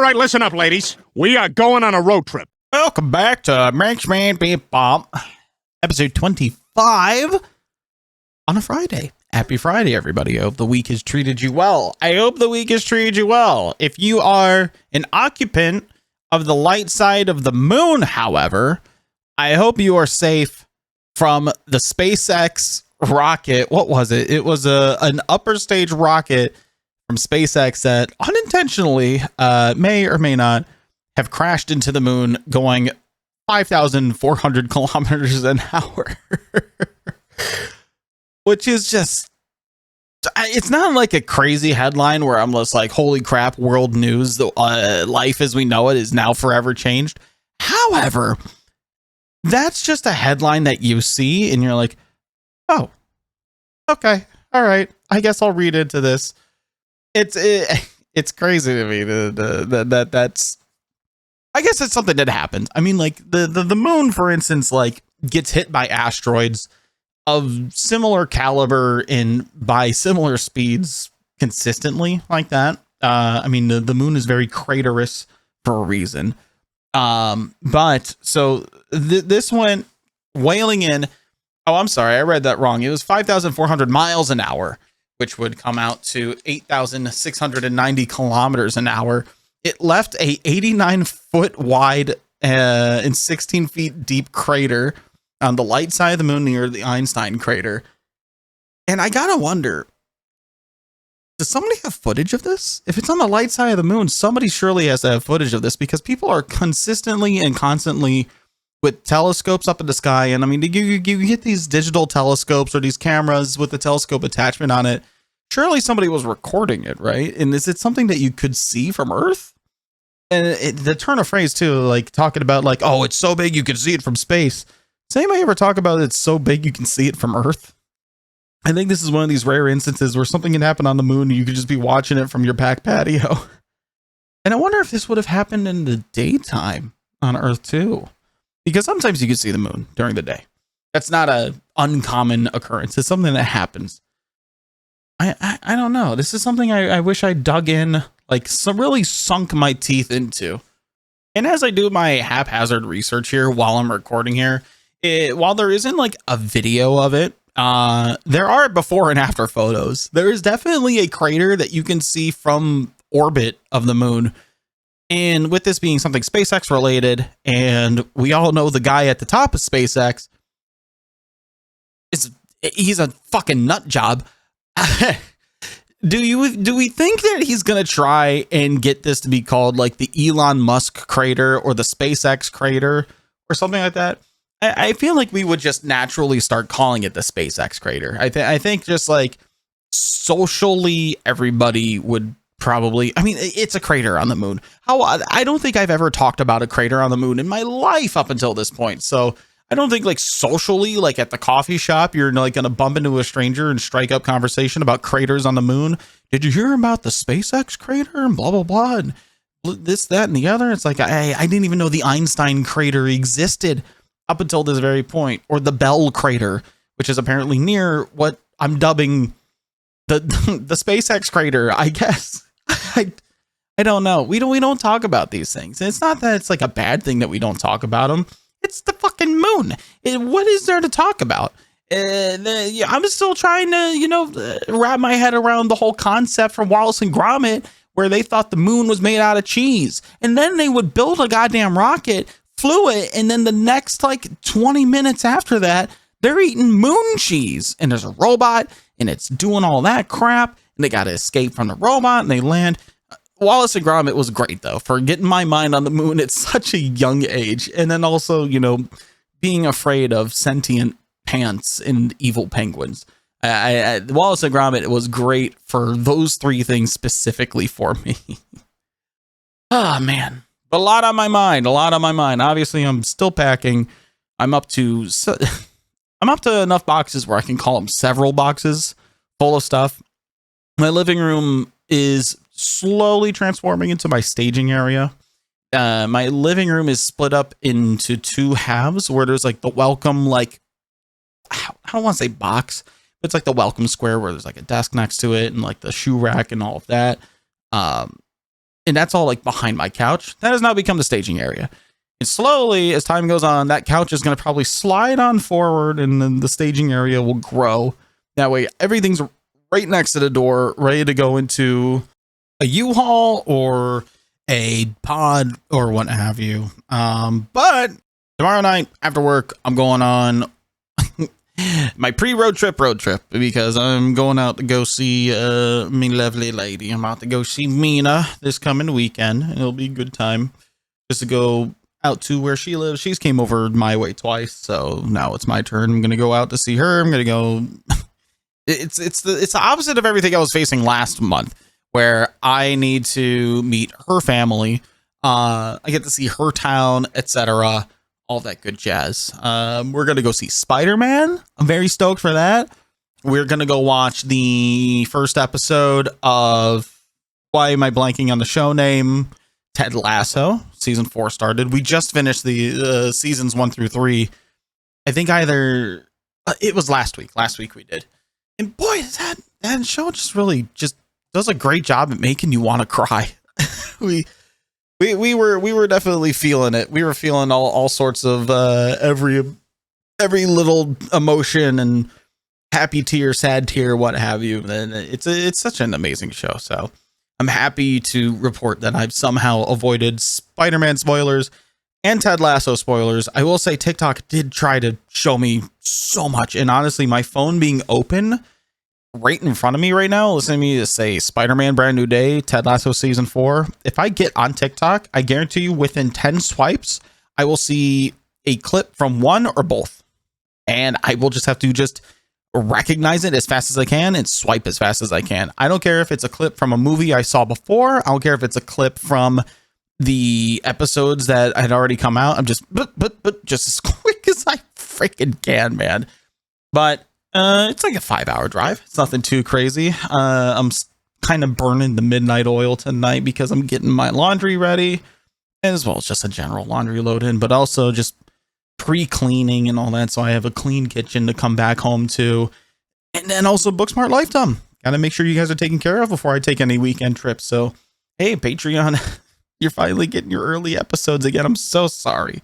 right, listen up, ladies. We are going on a road trip. Welcome back to Makes Me Beep Bump, episode 25 on a Friday. Happy Friday, everybody. I hope the week has treated you well. If you are an occupant of the light side of the moon, however, I hope you are safe from the SpaceX rocket. What was it? It was an upper stage rocket from SpaceX that unintentionally may or may not have crashed into the moon going 5,400 kilometers an hour. Which is just, it's not like a crazy headline where I'm just like, holy crap, world news, the life as we know it is now forever changed. However, that's just a headline that you see and you're like, oh, okay, all right, I guess I'll read into this. It's crazy to me that's, I guess it's something that happens. I mean, like the moon, for instance, like gets hit by asteroids of similar caliber and by similar speeds consistently like that. I mean, the moon is very craterous for a reason. But so this went wailing in. Oh, I'm sorry, I read that wrong. It was 5,400 miles an hour, which would come out to 8,690 kilometers an hour. It left a 89-foot wide and 16 feet deep crater on the light side of the moon near the Einstein crater. And I gotta wonder, does somebody have footage of this? If it's on the light side of the moon, somebody surely has to have footage of this, because people are consistently and constantly with telescopes up in the sky. And I mean, you get these digital telescopes or these cameras with the telescope attachment on it. Surely somebody was recording it, right? And is it something that you could see from Earth? And the turn of phrase too, like talking about like, oh, it's so big you can see it from space. Does anybody ever talk about it's so big you can see it from Earth? I think this is one of these rare instances where something can happen on the moon and you could just be watching it from your back patio. And I wonder if this would have happened in the daytime on Earth too. Because sometimes you can see the moon during the day. That's not an uncommon occurrence. It's something that happens. I don't know. This is something I wish I dug in, like really sunk my teeth into. And as I do my haphazard research here while I'm recording here, while there isn't like a video of it, there are before and after photos. There is definitely a crater that you can see from orbit of the moon. And with this being something SpaceX related, and we all know the guy at the top of SpaceX he's a fucking nut job. Do we think that he's gonna try and get this to be called like the Elon Musk crater or the SpaceX crater or something like that? I feel like we would just naturally start calling it the SpaceX crater. I think just like socially everybody would probably, I mean, it's a crater on the moon. I don't think I've ever talked about a crater on the moon in my life up until this point. So I don't think like socially, like at the coffee shop, you're like going to bump into a stranger and strike up conversation about craters on the moon. Did you hear about the SpaceX crater and blah, blah, blah, and this, that, and the other? It's like, I didn't even know the Einstein crater existed up until this very point, or the Bell crater, which is apparently near what I'm dubbing the SpaceX crater, I guess. I don't know. We don't talk about these things. And it's not that it's like a bad thing that we don't talk about them. It's the fucking moon. What is there to talk about? I'm still trying to, wrap my head around the whole concept from Wallace and Gromit, where they thought the moon was made out of cheese. And then they would build a goddamn rocket, flew it, and then the next like 20 minutes after that, they're eating moon cheese. And there's a robot, and it's doing all that crap, and they got to escape from the robot, and they land. Wallace and Gromit was great, though, for getting my mind on the moon at such a young age. And then also, being afraid of sentient pants and evil penguins. Wallace and Gromit was great for those three things specifically for me. Oh, man. But a lot on my mind. Obviously, I'm still packing. I'm up to enough boxes where I can call them several boxes full of stuff. My living room is slowly transforming into my staging area. My living room is split up into two halves where there's like the welcome, like, I don't want to say box, but it's like the welcome square where there's like a desk next to it and like the shoe rack and all of that. And that's all like behind my couch. That has now become the staging area. And slowly, as time goes on, that couch is going to probably slide on forward and then the staging area will grow. That way, everything's right next to the door, ready to go into a U-Haul or a pod or what have you. But tomorrow night after work, I'm going on my pre-road trip because I'm going out to go see me lovely lady. I'm out to go see Mina this coming weekend. And it'll be a good time just to go out to where she lives. She's came over my way twice, so now it's my turn. I'm gonna go out to see her. I'm gonna go. It's the opposite of everything I was facing last month, where I need to meet her family. I get to see her town, etc. All that good jazz. We're gonna go see Spider-Man. I'm very stoked for that. We're gonna go watch the first episode of, why am I blanking on the show name? Ted Lasso. Season 4 started. We just finished the seasons 1 through 3. I think either it was last week. Last week we did. And boy, that show just really just does a great job at making you want to cry. we were definitely feeling it. We were feeling all sorts of every little emotion and happy tear, sad tear, what have you. And it's such an amazing show. So I'm happy to report that I've somehow avoided Spider-Man spoilers and Ted Lasso spoilers. I will say TikTok did try to show me so much. And honestly, my phone being open right in front of me right now, listening to me say Spider-Man Brand New Day, Ted Lasso Season 4. If I get on TikTok, I guarantee you within 10 swipes, I will see a clip from one or both. And I will just have to recognize it as fast as I can and swipe as fast as I can. I don't care if it's a clip from a movie I saw before. I don't care if it's a clip from the episodes that had already come out. I'm just just as quick as I freaking can, man. But it's like a 5-hour drive. It's nothing too crazy. I'm kind of burning the midnight oil tonight because I'm getting my laundry ready, as well as just a general laundry load in, but also just pre-cleaning and all that, so I have a clean kitchen to come back home to. And then also Booksmart Lifetime. Gotta make sure you guys are taken care of before I take any weekend trips. So hey, Patreon, you're finally getting your early episodes again. I'm so sorry.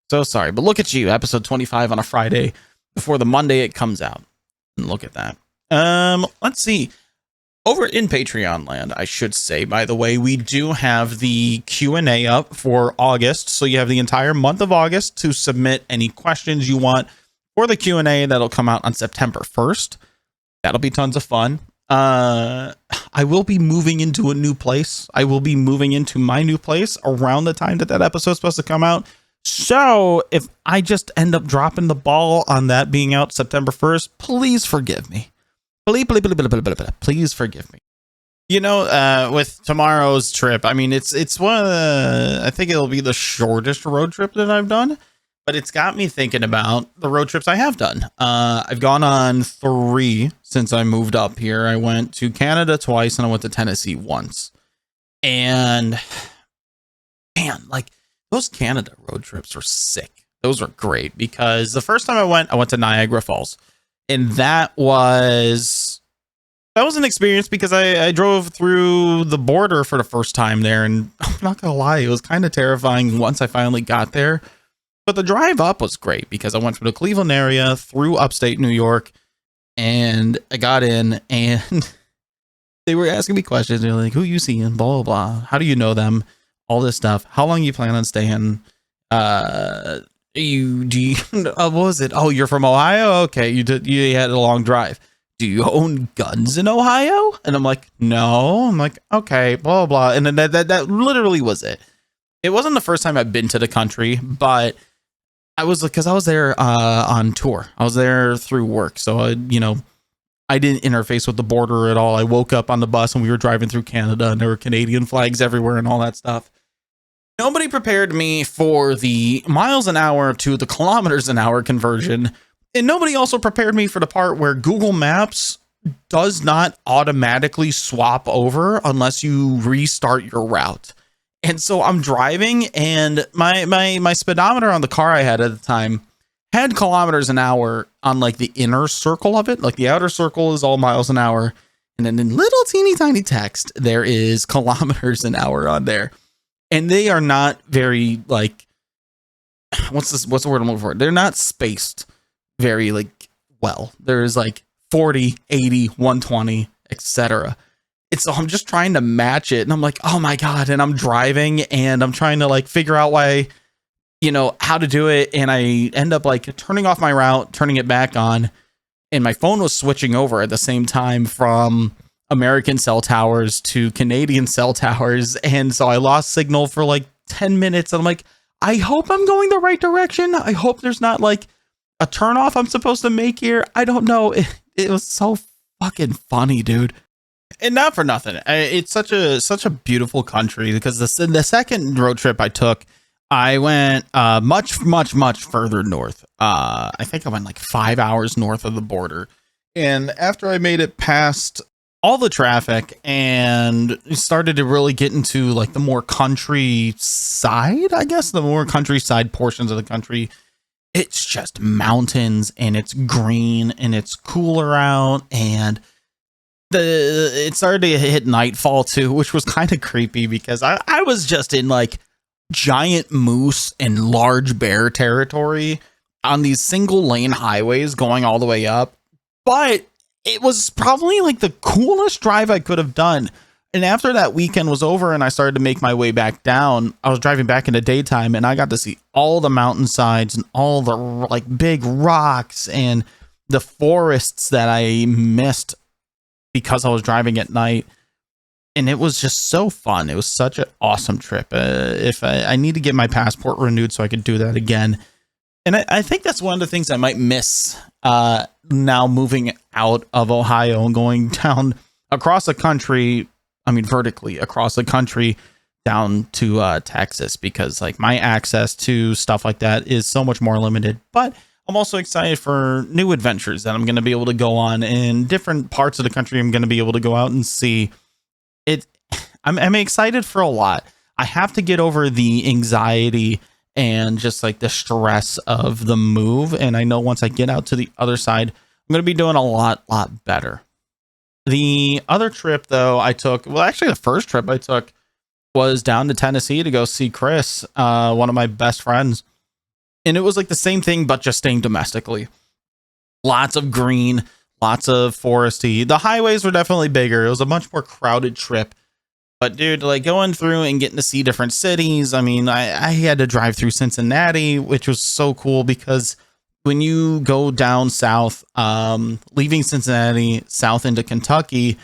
But look at you, episode 25 on a Friday before the Monday it comes out. And look at that. Let's see. Over in Patreon land, I should say, by the way, we do have the Q&A up for August. So you have the entire month of August to submit any questions you want for the Q&A that'll come out on September 1st. That'll be tons of fun. I will be moving into a new place. I will be moving into my new place around the time that episode's supposed to come out. So if I just end up dropping the ball on that being out September 1st, please forgive me. Please forgive me. You know, with tomorrow's trip, I mean, it's one of the, I think it'll be the shortest road trip that I've done, but it's got me thinking about the road trips I have done. I've gone on 3 since I moved up here. I went to Canada twice and I went to Tennessee once. And man, like those Canada road trips were sick. Those were great because the first time I went to Niagara Falls. And that was an experience because I drove through the border for the first time there. And I'm not going to lie, it was kind of terrifying once I finally got there. But the drive up was great because I went from the Cleveland area through upstate New York. And I got in and they were asking me questions. They're like, who you seeing? Blah, blah, blah. How do you know them? All this stuff. How long you plan on staying? What was it? Oh, you're from Ohio? Okay, you had a long drive. Do you own guns in Ohio? And I'm like, no. I'm like, okay, blah blah. And then that literally was it. It wasn't the first time I've been to the country, but I was there on tour. I was there through work, so I didn't interface with the border at all. I woke up on the bus and we were driving through Canada, and there were Canadian flags everywhere and all that stuff. Nobody prepared me for the miles an hour to the kilometers an hour conversion. And nobody also prepared me for the part where Google Maps does not automatically swap over unless you restart your route. And so I'm driving and my speedometer on the car I had at the time had kilometers an hour on like the inner circle of it. Like the outer circle is all miles an hour. And then in little teeny tiny text, there is kilometers an hour on there. And they are not very like, what's the word I'm looking for? They're not spaced very like well. There's like 40, 80, 120, etc. So I'm just trying to match it. And I'm like, oh my God. And I'm driving and I'm trying to like figure out why, how to do it. And I end up like turning off my route, turning it back on. And my phone was switching over at the same time from American cell towers to Canadian cell towers. And so I lost signal for like 10 minutes. And I'm like, I hope I'm going the right direction. I hope there's not like a turnoff I'm supposed to make here. I don't know. It was so fucking funny, dude. And not for nothing. It's such a beautiful country because the second road trip I took, I went much further north. I think I went like 5 hours north of the border. And after I made it past all the traffic and started to really get into like the more countryside, I guess, the more countryside portions of the country, it's just mountains and it's green and it's cooler out. And it started to hit nightfall too, which was kind of creepy because I was just in like giant moose and large bear territory on these single lane highways going all the way up. But it was probably like the coolest drive I could have done. And after that weekend was over and I started to make my way back down, I was driving back in the daytime and I got to see all the mountainsides and all the like big rocks and the forests that I missed because I was driving at night. And it was just so fun. It was such an awesome trip. If I need to get my passport renewed so I could do that again. And I think that's one of the things I might miss now moving out of Ohio and going down across the country. I mean, vertically across the country down to Texas, because like my access to stuff like that is so much more limited. But I'm also excited for new adventures that I'm going to be able to go on in different parts of the country. I'm going to be able to go out and see it. I'm excited for a lot. I have to get over the anxiety and just like the stress of the move. And I know once I get out to the other side, I'm going to be doing a lot better. The other trip though I took, well, actually the first trip I took was down to Tennessee to go see Chris, one of my best friends. And it was like the same thing, but just staying domestically. Lots of green, lots of foresty. The highways were definitely bigger. It was a much more crowded trip. But dude, like going through and getting to see different cities. I mean, I had to drive through Cincinnati, which was so cool because when you go down south, leaving Cincinnati south into Kentucky,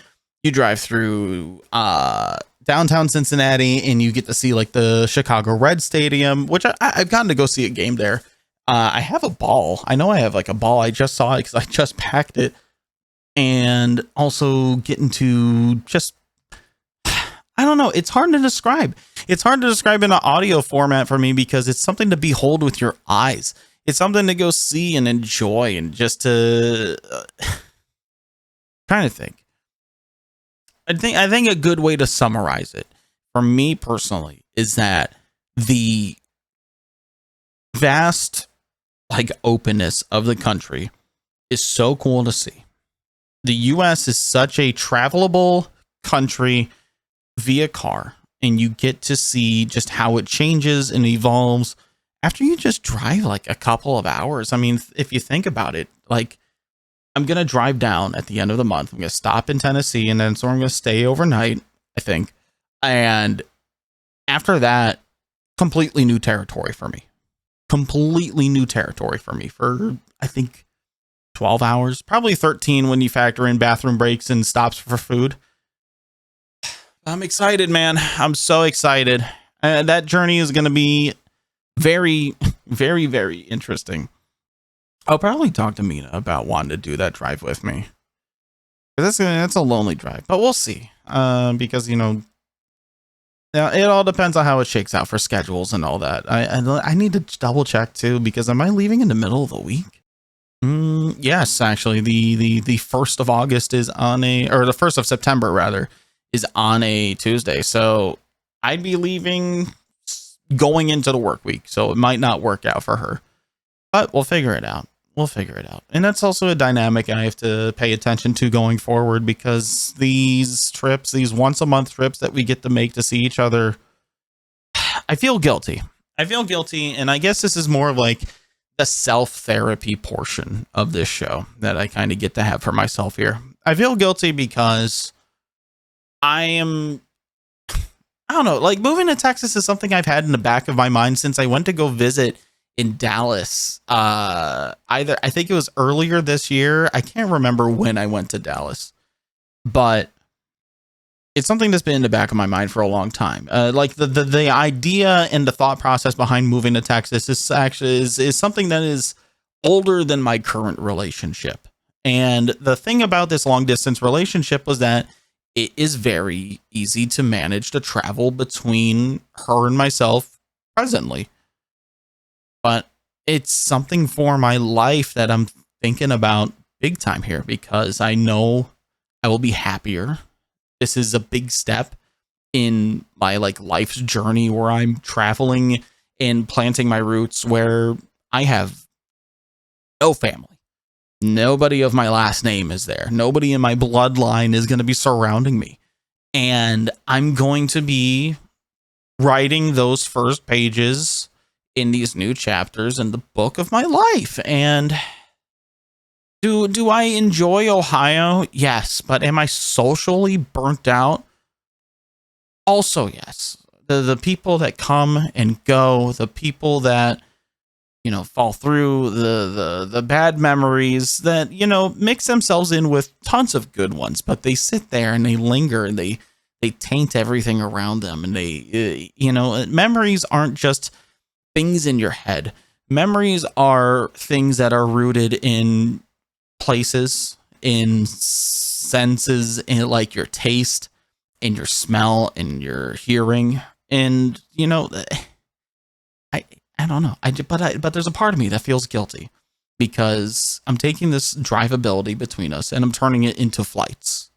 you drive through downtown Cincinnati and you get to see like the Chicago Red Stadium, which I've gotten to go see a game there. I have a ball. I know I have like a ball. I just saw it because I just packed it. And also getting to just, I don't know. It's hard to describe. It's hard to describe in an audio format for me because it's something to behold with your eyes. It's something to go see and enjoy and just to trying to think. I think a good way to summarize it for me personally is that the vast like openness of the country is so cool to see. The US is such a travelable country via car, and you get to see just how it changes and evolves after you just drive like a couple of hours. I mean, if you think about it, like I'm going to drive down at the end of the month. I'm going to stop in Tennessee, and then so I'm going to stay overnight, I think. And after that, completely new territory for me. Completely new territory for me for, I think, 12 hours, probably 13 when you factor in bathroom breaks and stops for food. I'm excited, man. I'm so excited. That journey is going to be very, very, very interesting. I'll probably talk to Mina about wanting to do that drive with me. That's a lonely drive, but we'll see. Because, it all depends on how it shakes out for schedules and all that. I need to double check too, because am I leaving in the middle of the week? Yes, actually, the 1st of August is on or the 1st of September rather is on a Tuesday. So I'd be leaving going into the work week. So it might not work out for her, but we'll figure it out. we'll figure it out. And that's also a dynamic I have to pay attention to going forward, because these trips, these once a month trips that we get to make to see each other, I feel guilty. And I guess this is more of like the self-therapy portion of this show that I kind of get to have for myself here. I feel guilty because I don't know, like moving to Texas is something I've had in the back of my mind since I went to go visit in Dallas. I think it was earlier this year. I can't remember when I went to Dallas, but it's something that's been in the back of my mind for a long time. Like the idea and the thought process behind moving to Texas is actually is something that is older than my current relationship. And the thing about this long distance relationship was that it is very easy to manage to travel between her and myself presently. But it's something for my life that I'm thinking about big time here, because I know I will be happier. This is a big step in my like life's journey where I'm traveling and planting my roots where I have no family. Nobody of my last name is there. Nobody in my bloodline is going to be surrounding me. And I'm going to be writing those first pages in these new chapters in the book of my life. And do I enjoy Ohio? Yes. But am I socially burnt out? Also, yes. The people that come and go, the people that, you know, fall through, the bad memories that, you know, mix themselves in with tons of good ones, but they sit there and they linger and they taint everything around them. And they, you know, memories aren't just things in your head. Memories are things that are rooted in places, in senses, in like your taste, in your smell, in your hearing. And, you know, I don't know. But there's a part of me that feels guilty because I'm taking this drivability between us and I'm turning it into flights,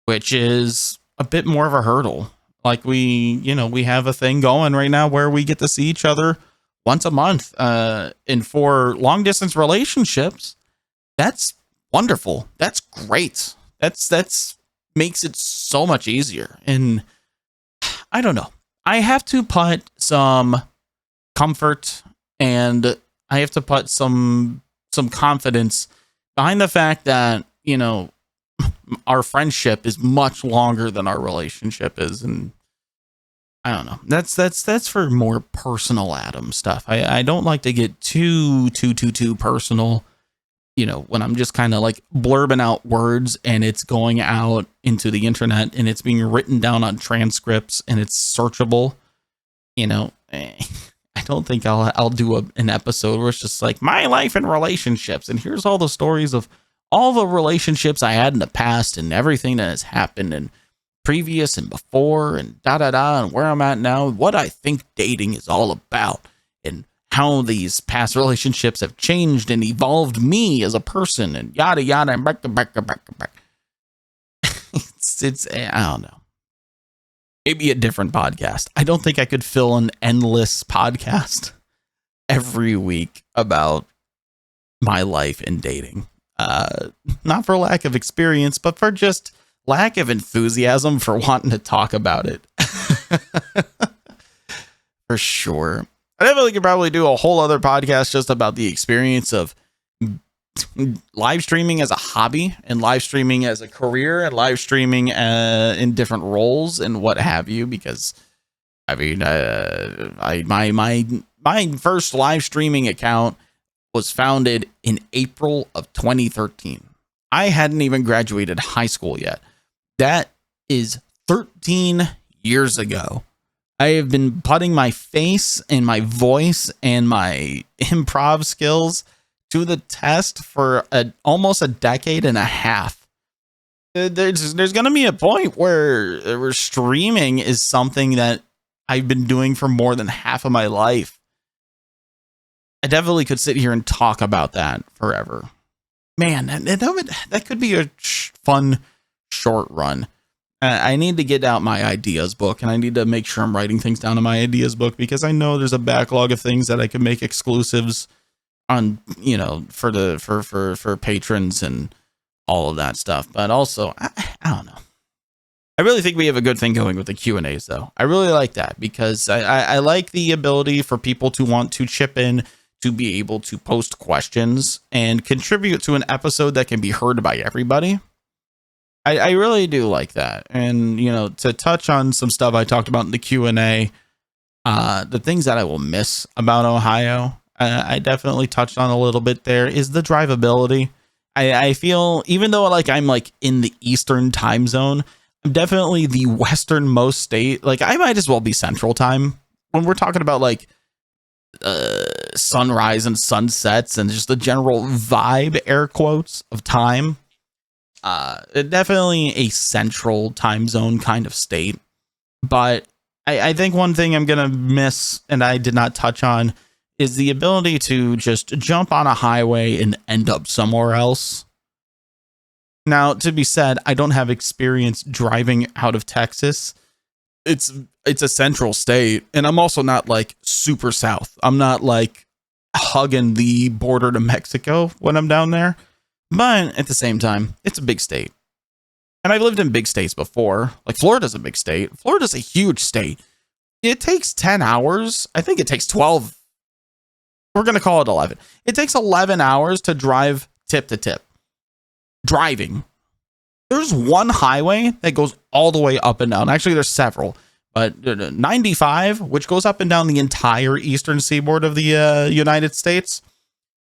which is a bit more of a hurdle. Like we have a thing going right now where we get to see each other once a month. And for long distance relationships, that's wonderful. That's great. That's makes it so much easier. And I don't know. I have to put some comfort and I have to put some confidence behind the fact that, you know, our friendship is much longer than our relationship is. And I don't know. That's for more personal Adam stuff. I don't like to get too personal, you know, when I'm just kind of like blurbing out words and it's going out into the internet and it's being written down on transcripts and it's searchable, you know. I don't think I'll do an episode where it's just like my life and relationships, and here's all the stories of all the relationships I had in the past and everything that has happened and previous and before and and where I'm at now, what I think dating is all about, and how these past relationships have changed and evolved me as a person, and yada yada and back. It's I don't know. Maybe a different podcast. I don't think I could fill an endless podcast every week about my life and dating. Not for lack of experience, but for just lack of enthusiasm for wanting to talk about it. For sure. I definitely could probably do a whole other podcast just about the experience of live streaming as a hobby and live streaming as a career and live streaming in different roles and what have you, because I mean my first live streaming account was founded in April of 2013. I hadn't even graduated high school yet. That is 13 years ago. I have been putting my face and my voice and my improv skills to the test for almost a decade and a half. There's going to be a point where streaming is something that I've been doing for more than half of my life. I definitely could sit here and talk about that forever. Man, that could be a fun short run. I need to get out my ideas book, and I need to make sure I'm writing things down in my ideas book, because I know there's a backlog of things that I could make exclusives on, you know, for patrons and all of that stuff. But also, I don't know. I really think we have a good thing going with the Q&As, though. I really like that because I like the ability for people to want to chip in, to be able to post questions and contribute to an episode that can be heard by everybody. I really do like that. And, you know, to touch on some stuff I talked about in the Q&A, the things that I will miss about Ohio, I definitely touched on a little bit there, is the drivability. I feel, even though like I'm like in the Eastern time zone, I'm definitely the westernmost state. Like I might as well be Central time when we're talking about like sunrise and sunsets and just the general vibe, air quotes, of time. Definitely a central time zone kind of state. But I think one thing I'm going to miss, and I did not touch on, is the ability to just jump on a highway and end up somewhere else. Now, to be said, I don't have experience driving out of Texas. It's a central state, and I'm also not like super south. I'm not like hugging the border to Mexico when I'm down there. But at the same time, it's a big state. And I've lived in big states before. Like Florida's a big state. Florida's a huge state. It takes 10 hours. I think it takes 12. We're going to call it 11. It takes 11 hours to drive tip to tip. Driving. There's one highway that goes all the way up and down. Actually, there's several. But 95, which goes up and down the entire eastern seaboard of the United States.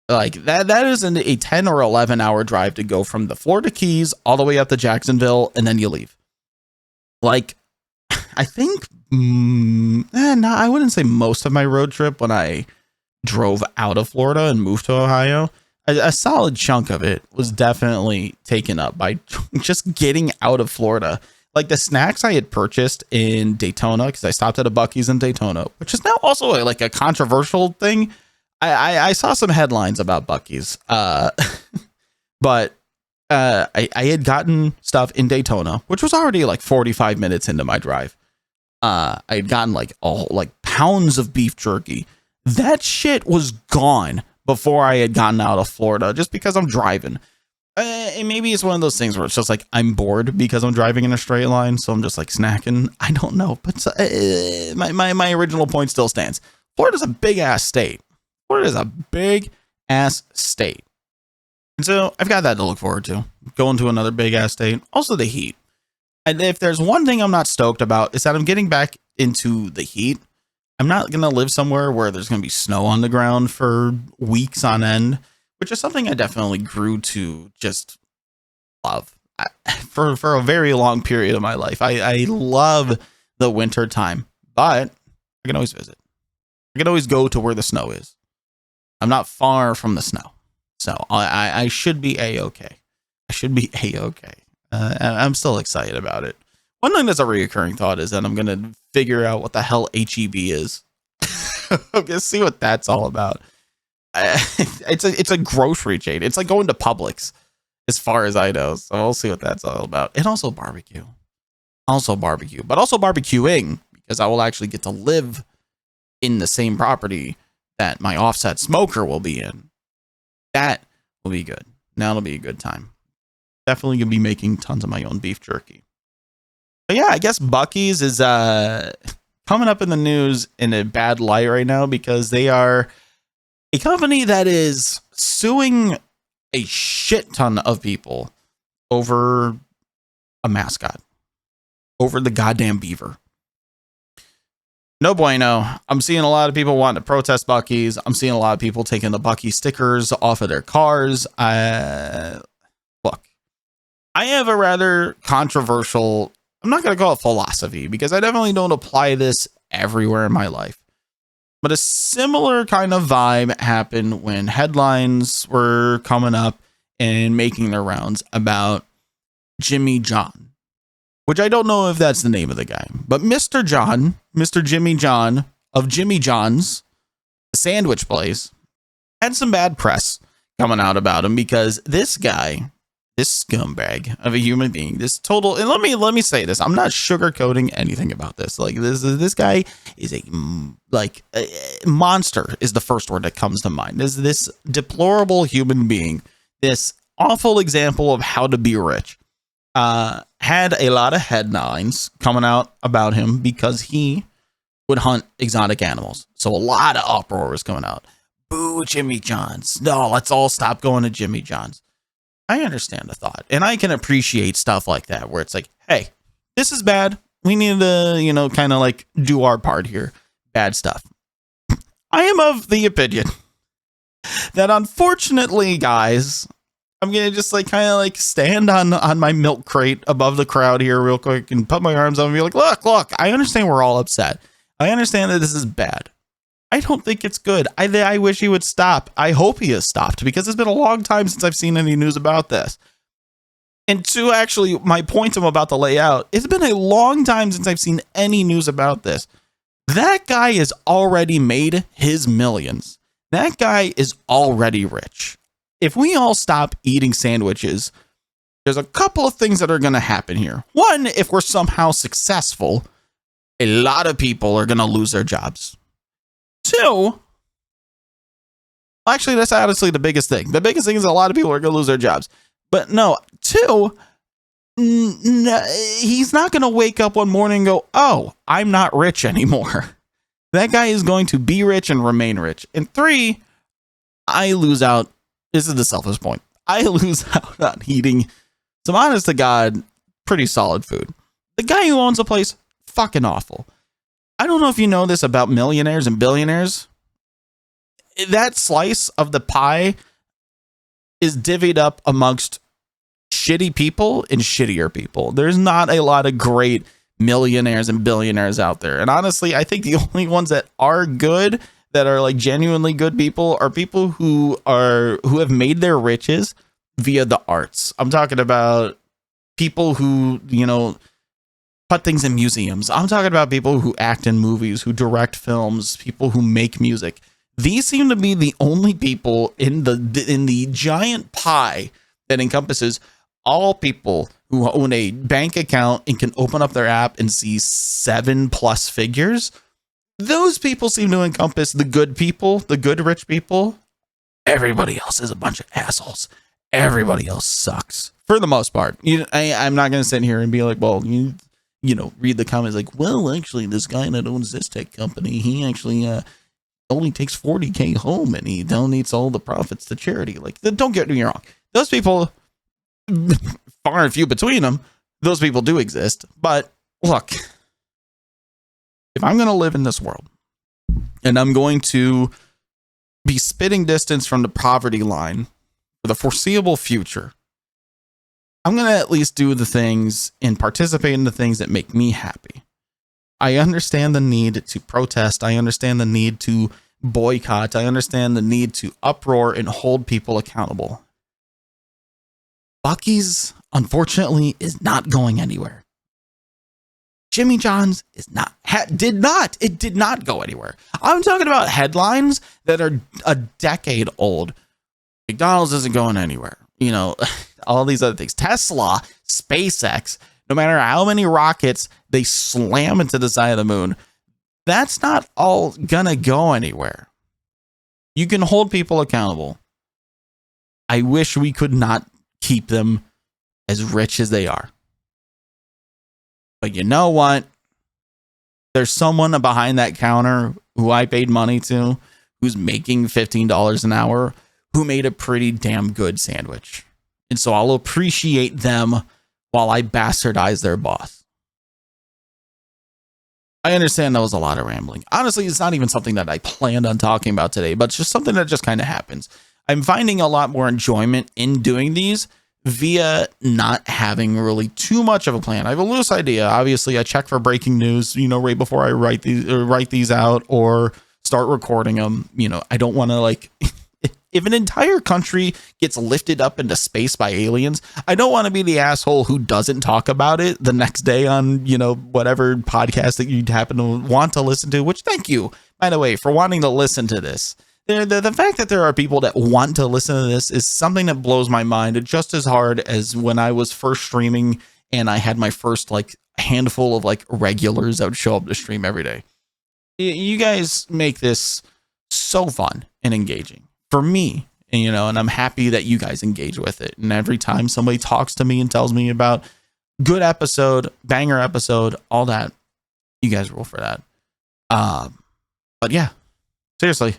Like that is a 10 or 11 hour drive to go from the Florida Keys all the way up to Jacksonville, and then you leave. Like, I think, no, I wouldn't say most of my road trip when I drove out of Florida and moved to Ohio, a solid chunk of it was definitely taken up by just getting out of Florida. Like the snacks I had purchased in Daytona, because I stopped at a Buc-ee's in Daytona, which is now also like a controversial thing. I saw some headlines about Buc-ee's, but I had gotten stuff in Daytona, which was already like 45 minutes into my drive. I had gotten like pounds of beef jerky. That shit was gone before I had gotten out of Florida, just because I'm driving. And maybe it's one of those things where it's just like I'm bored because I'm driving in a straight line, so I'm just like snacking. I don't know, but my original point still stands. Florida's a big ass state. Florida is a big ass state. And so I've got that to look forward to. Going to another big ass state. Also the heat. And if there's one thing I'm not stoked about, is that I'm getting back into the heat. I'm not going to live somewhere where there's going to be snow on the ground for weeks on end, which is something I definitely grew to just love for a very long period of my life. I love the winter time, but I can always visit. I can always go to where the snow is. I'm not far from the snow, so I should be A-okay. I should be A-okay. I'm still excited about it. One thing that's a reoccurring thought is that I'm going to figure out what the hell HEB is. I'm going to see what that's all about. It's a grocery chain. It's like going to Publix, as far as I know. So we'll see what that's all about. And also barbecue. But also barbecuing, because I will actually get to live in the same property that my offset smoker will be in. That will be good. That'll be a good time. Definitely gonna be making tons of my own beef jerky. But yeah, I guess Buc-ee's is coming up in the news in a bad light right now, because they are a company that is suing a shit ton of people over a mascot, over the goddamn beaver. No bueno. I'm seeing a lot of people wanting to protest Buc-ee's. I'm seeing a lot of people taking the Buc-ee stickers off of their cars. Look, I have a rather controversial, I'm not going to call it philosophy, because I definitely don't apply this everywhere in my life. But a similar kind of vibe happened when headlines were coming up and making their rounds about Jimmy John, which I don't know if that's the name of the guy, but Mr. Jimmy John of Jimmy John's, the sandwich place, had some bad press coming out about him, because this guy this scumbag of a human being, this total, and let me say this, I'm not sugarcoating anything about this. Like this guy is a monster is the first word that comes to mind. Is this deplorable human being, this awful example of how to be rich, had a lot of headlines coming out about him because he would hunt exotic animals. So a lot of uproar was coming out. Boo Jimmy John's. No, let's all stop going to Jimmy John's. I understand the thought, and I can appreciate stuff like that where it's like, hey, this is bad. We need to, kind of like do our part here. Bad stuff. I am of the opinion that unfortunately, guys, I'm going to just stand on my milk crate above the crowd here real quick and put my arms up and be like, look, I understand we're all upset. I understand that this is bad. I don't think it's good. I wish he would stop. I hope he has stopped because it's been a long time since I've seen any news about this. And to actually, my point I'm about to lay out, it's been a long time since I've seen any news about this. That guy has already made his millions. That guy is already rich. If we all stop eating sandwiches, there's a couple of things that are going to happen here. One, if we're somehow successful, a lot of people are going to lose their jobs. Two, actually, that's honestly the biggest thing. The biggest thing is a lot of people are going to lose their jobs. But no, two, he's not going to wake up one morning and go, oh, I'm not rich anymore. That guy is going to be rich and remain rich. And three, I lose out. This is the selfish point. I lose out on eating some honest to God, pretty solid food. The guy who owns a place, fucking awful. I don't know if you know this about millionaires and billionaires. That slice of the pie is divvied up amongst shitty people and shittier people. There's not a lot of great millionaires and billionaires out there. And honestly, I think the only ones that are good, that are like genuinely good people, are people who have made their riches via the arts. I'm talking about people who, put things in museums. I'm talking about people who act in movies, who direct films, people who make music. These seem to be the only people in the giant pie that encompasses all people who own a bank account and can open up their app and see 7+ figures. Those people seem to encompass the good people, the good rich people. Everybody else is a bunch of assholes. Everybody else sucks for the most part. I'm not going to sit here and be like, well, read the comments like, well, actually, this guy that owns this tech company, he actually only takes $40K home and he donates all the profits to charity. Like, don't get me wrong. Those people, far and few between them, those people do exist. But look, if I'm going to live in this world and I'm going to be spitting distance from the poverty line for the foreseeable future, I'm going to at least do the things and participate in the things that make me happy. I understand the need to protest. I understand the need to boycott. I understand the need to uproar and hold people accountable. Buc-ee's, unfortunately, is not going anywhere. Jimmy John's did not go anywhere. I'm talking about headlines that are a decade old. McDonald's isn't going anywhere. All these other things. Tesla, SpaceX, no matter how many rockets they slam into the side of the moon, that's not all gonna go anywhere. You can hold people accountable. I wish we could not keep them as rich as they are. But you know what? There's someone behind that counter who I paid money to, who's making $15 an hour, who made a pretty damn good sandwich. And so I'll appreciate them while I bastardize their boss. I understand that was a lot of rambling. Honestly, it's not even something that I planned on talking about today, but it's just something that just kind of happens. I'm finding a lot more enjoyment in doing these via not having really too much of a plan. I have a loose idea. Obviously, I check for breaking news, right before I write these out or start recording them. I don't want to if an entire country gets lifted up into space by aliens, I don't want to be the asshole who doesn't talk about it the next day on, whatever podcast that you happen to want to listen to, which thank you, by the way, for wanting to listen to this. The fact that there are people that want to listen to this is something that blows my mind just as hard as when I was first streaming and I had my first like handful of like regulars that would show up to stream every day. You guys make this so fun and engaging for me, and and I'm happy that you guys engage with it. And every time somebody talks to me and tells me about good episode, banger episode, all that, you guys rule for that. But yeah, seriously,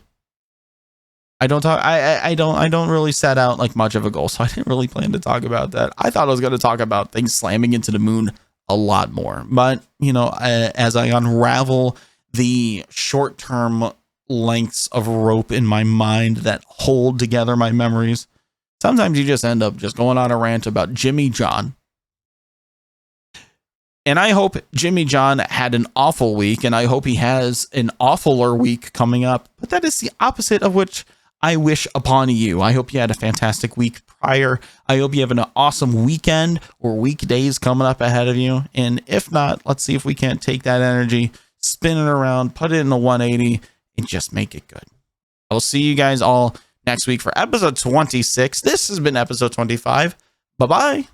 I don't really set out like much of a goal, so I didn't really plan to talk about that. I thought I was going to talk about things slamming into the moon a lot more, but as I unravel the short-term lengths of rope in my mind that hold together my memories, sometimes you just end up just going on a rant about Jimmy John. And I hope Jimmy John had an awful week, and I hope he has an awfuler week coming up. But that is the opposite of which I wish upon you. I hope you had a fantastic week prior. I hope you have an awesome weekend or weekdays coming up ahead of you. And if not, let's see if we can't take that energy, spin it around, put it in the 180, and just make it good. I'll see you guys all next week for episode 26. This has been episode 25. Bye-bye.